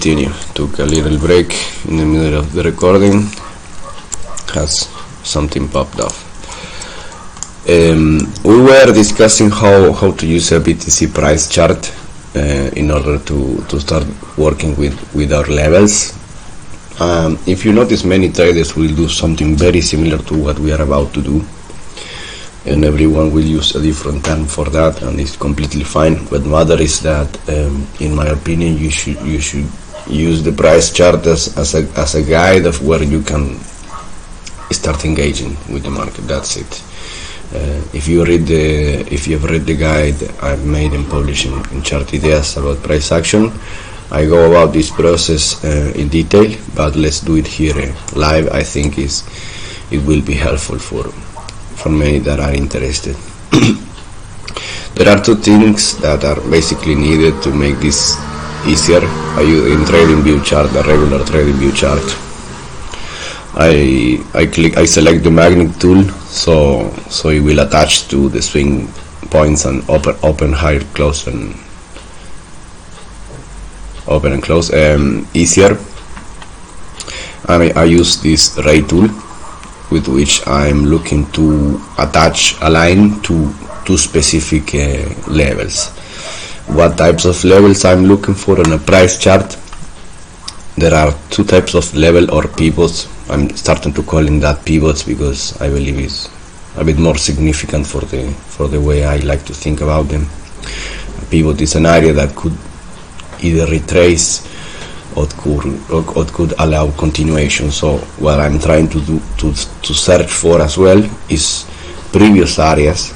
continue. Took a little break in the middle of the recording, has something popped off. We were discussing how to use a BTC price chart in order to start working with our levels. If you notice, many traders will do something very similar to what we are about to do, and everyone will use a different term for that, and it's completely fine. But matter is that, in my opinion, you should use the price chart as a guide of where you can start engaging with the market. That's it. If you've read the guide I've made and published in Chart Ideas about price action, I go about this process in detail, but let's do it here live. I think it will be helpful for many that are interested. There are two things that are basically needed to make this easier. I use in TradingView chart, the regular TradingView chart. I select the magnet tool, so it will attach to the swing points and open, higher, close, and open and close easier. And I use this ray tool, with which I'm looking to attach a line to two specific levels. What types of levels I'm looking for on a price chart? There are two types of level or pivots. I'm starting to call in that pivots because I believe it's a bit more significant for the way I like to think about them. A pivot is an area that could either retrace or could allow continuation. So what I'm trying to do to search for as well is previous areas,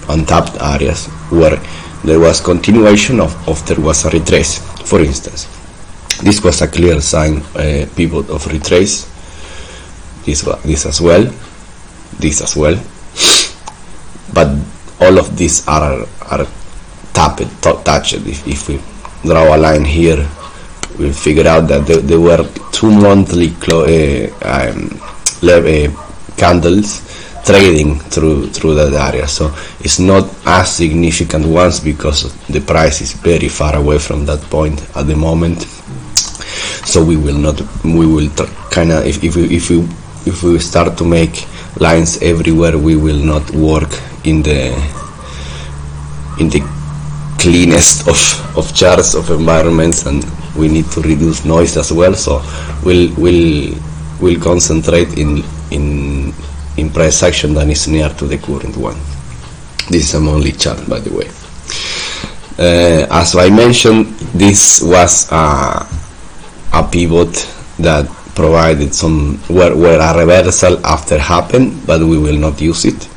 untapped areas, where there was continuation of there was a retrace. For instance, this was a clear sign, pivot of retrace. This as well, but all of these are touched. If we draw a line here, we'll figure out that there were 2 monthly candles trading through that area. So it's not as significant once because the price is very far away from that point at the moment. So we will kind of, if we start to make lines everywhere, we will not work in the cleanest of charts, of environments, and we need to reduce noise as well. So we'll concentrate in price action that is near to the current one. This is a monthly chart, by the way. As I mentioned, this was a pivot that provided some where a reversal after happened, but we will not use it.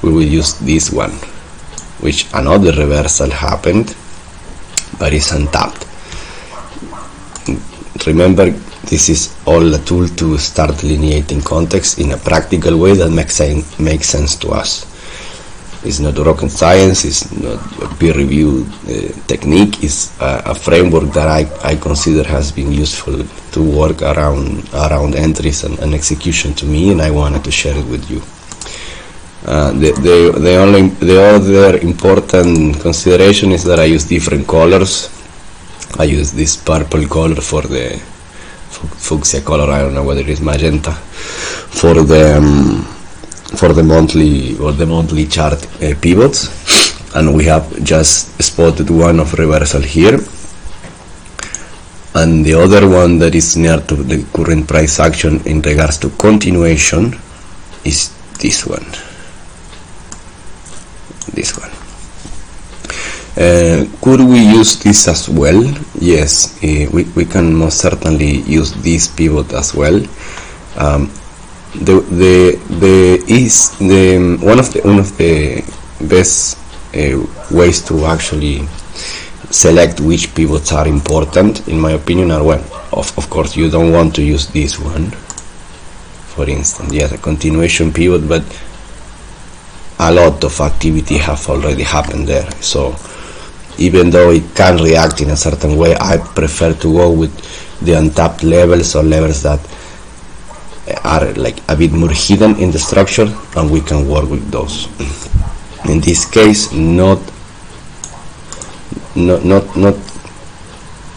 We will use this one, which another reversal happened, but it's untapped. Remember, this is all a tool to start delineating context in a practical way that makes sense to us. It's not rocket science, it's not a peer-reviewed technique. It's a framework that I consider has been useful to work around entries and execution to me, and I wanted to share it with you. The other important consideration is that I use different colors. I use this purple color for the fuchsia color, I don't know whether it is magenta, for the monthly chart pivots, and we have just spotted one of reversal here, and the other one that is near to the current price action in regards to continuation is this one. Could we use this as well? Yes, we can most certainly use this pivot as well. One of the best ways to actually select which pivots are important, in my opinion, are when of course you don't want to use this one, for instance. Yes, a continuation pivot, but a lot of activity have already happened there. So even though it can react in a certain way, I prefer to go with the untapped levels, or levels that are like a bit more hidden in the structure, and we can work with those. In this case, not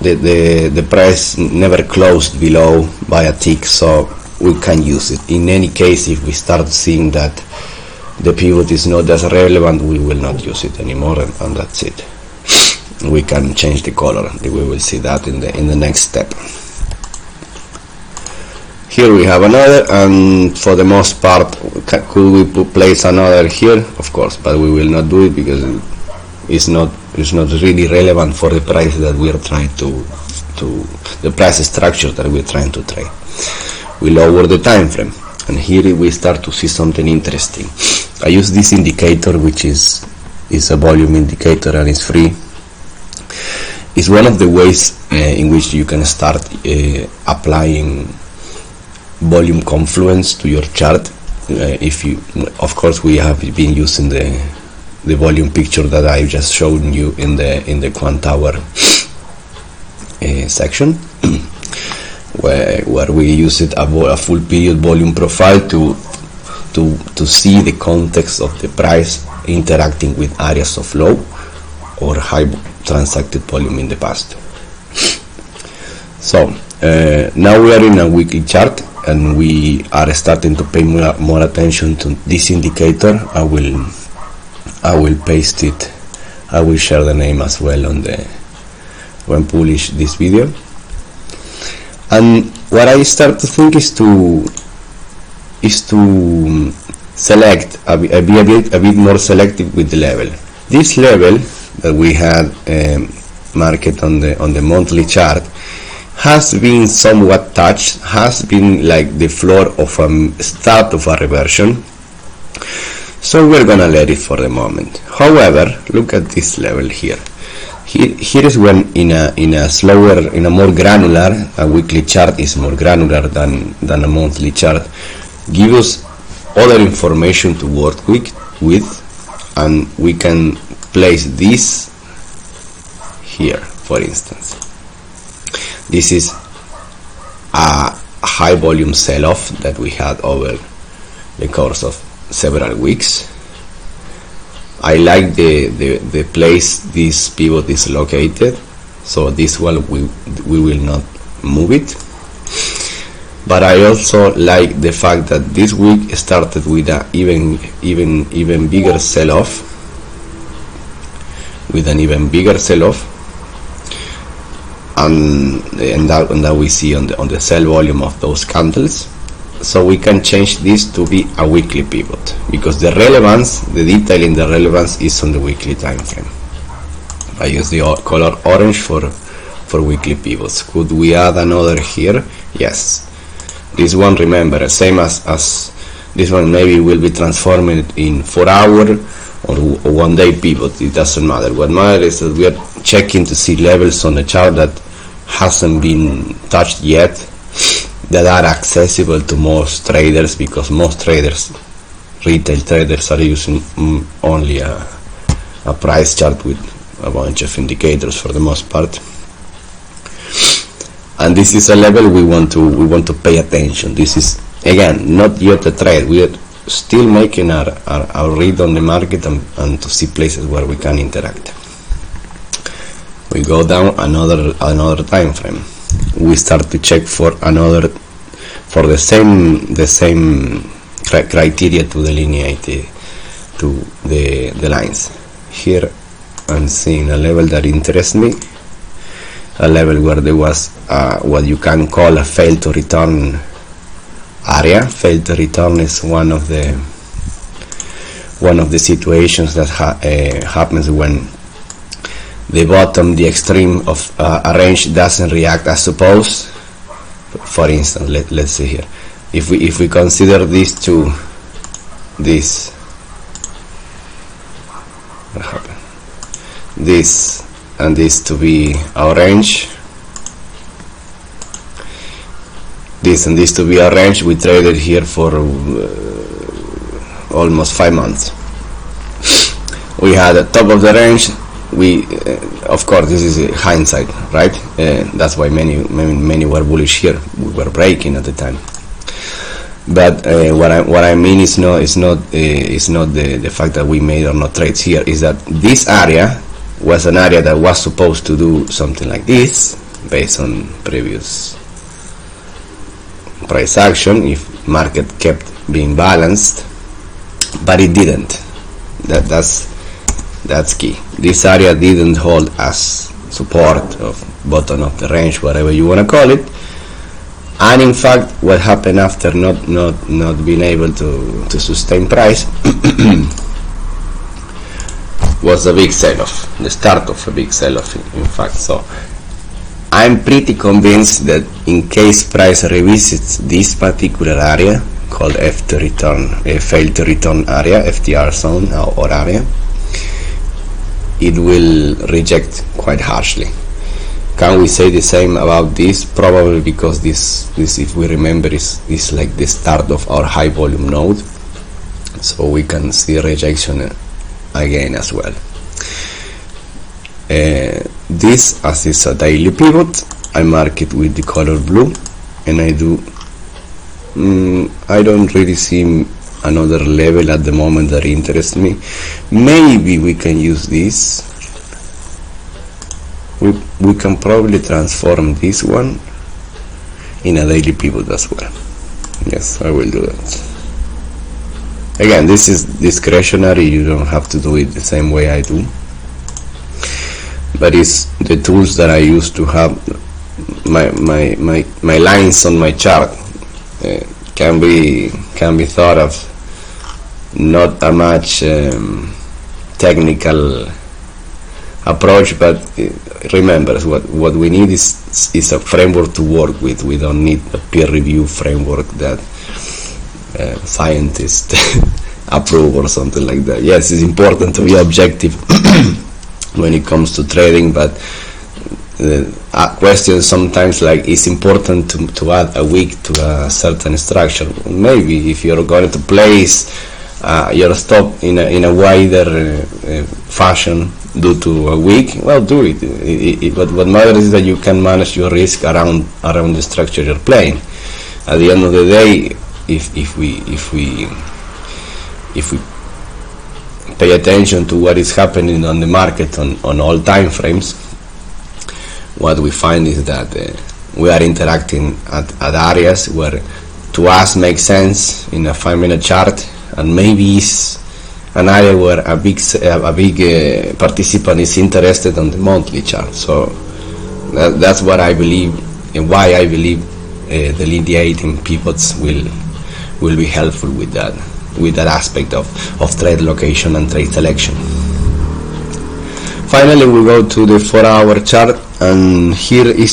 the price never closed below by a tick, so we can use it. In any case, if we start seeing that the pivot is not as relevant, we will not use it anymore, and that's it. We can change the color. We will see that in the next step. Here we have another, and for the most part, could we place another here? Of course, but we will not do it because it's not really relevant for the price that we are trying to the price structure that we're trying to trade. We lower the time frame, and here we start to see something interesting. I use this indicator, which is a volume indicator, and it's free. It's one of the ways in which you can start applying volume confluence to your chart. If you, of course, we have been using the volume picture that I just showed you in the Quant Hour section, where we use it a full period volume profile to see the context of the price interacting with areas of low or high transacted volume in the past. So now we are in a weekly chart, and we are starting to pay more attention to this indicator. I will paste it. I will share the name as well when publish this video. And what I start to think is to select be a bit more selective with the level. This level that we had marked on the monthly chart has been somewhat touched, has been like the floor of a start of a reversion, so we're gonna let it for the moment. However, look at this level here. Here is when in a more granular, a weekly chart is more granular than a monthly chart, give us other information to work with, and we can place this here, for instance. This is a high volume sell-off that we had over the course of several weeks. I like the place this pivot is located, so this one we will not move it. But I also like the fact that this week started with a even bigger sell-off, and that we see on the sell volume of those candles. So we can change this to be a weekly pivot, because the relevance, the detail in the relevance is on the weekly time frame. I use the color orange for weekly pivots. Could we add another here? Yes. This one, remember, same as this one, maybe will be transformed in 4-hour or 1 day pivot. It doesn't matter. What matters is that we are checking to see levels on the chart that hasn't been touched yet, that are accessible to most traders, because most traders, retail traders, are using only a price chart with a bunch of indicators for the most part. And this is a level we want to pay attention. This is, again, not yet a trade. We are still making our read on the market and to see places where we can interact. We go down another time frame. We start to check for the same criteria to delineate the lines. Here I'm seeing a level that interests me, a level where there was what you can call a fail to return area. Fail to return is one of the situations that happens when the bottom, the extreme of a range doesn't react as supposed. For instance, let's see here. If we consider these two, this, what happened? This and this to be our range, this and this to be our range, we traded here for almost 5 months. We had the top of the range. We, of course, this is hindsight, right? That's why many were bullish here. We were breaking at the time. But what I mean is not the fact that we made or not trades here. Is that this area was an area that was supposed to do something like this, based on previous price action if market kept being balanced, but it didn't. That's key. This area didn't hold as support of bottom of the range, whatever you want to call it. And in fact, what happened after not being able to sustain price was a big sell-off, the start of a big sell-off in fact. So I'm pretty convinced that in case price revisits this particular area called failed to return area, FTR zone or area, it will reject quite harshly. Can we say the same about this? Probably, because this if we remember, is like the start of our high volume node, so we can see rejection again as well. This, as is a daily pivot, I mark it with the color blue, and I don't really see another level at the moment that interests me. Maybe we can use this. We can probably transform this one in a daily pivot as well. Yes, I will do that. Again, this is discretionary, you don't have to do it the same way I do, but it's the tools that I use to have my lines on my chart can be thought of not a much technical approach, but remember, what we need is a framework to work with. We don't need a peer review framework that scientists approve or something like that. Yes, it's important to be objective when it comes to trading, but questions sometimes like, it's important to add a wick to a certain structure. Maybe if you're going to place your stop in a wider fashion due to a wick, well, do it. But what matters is that you can manage your risk around the structure you're playing. At the end of the day, if we pay attention to what is happening on the market on all time frames, what we find is that we are interacting at areas where to us makes sense in a 5-minute chart, and maybe is an area where a big participant is interested on the monthly chart. So that's what I believe, and why I believe delineating pivots will be helpful with that aspect of trade location and trade selection. Finally, we go to the 4-hour chart, and here is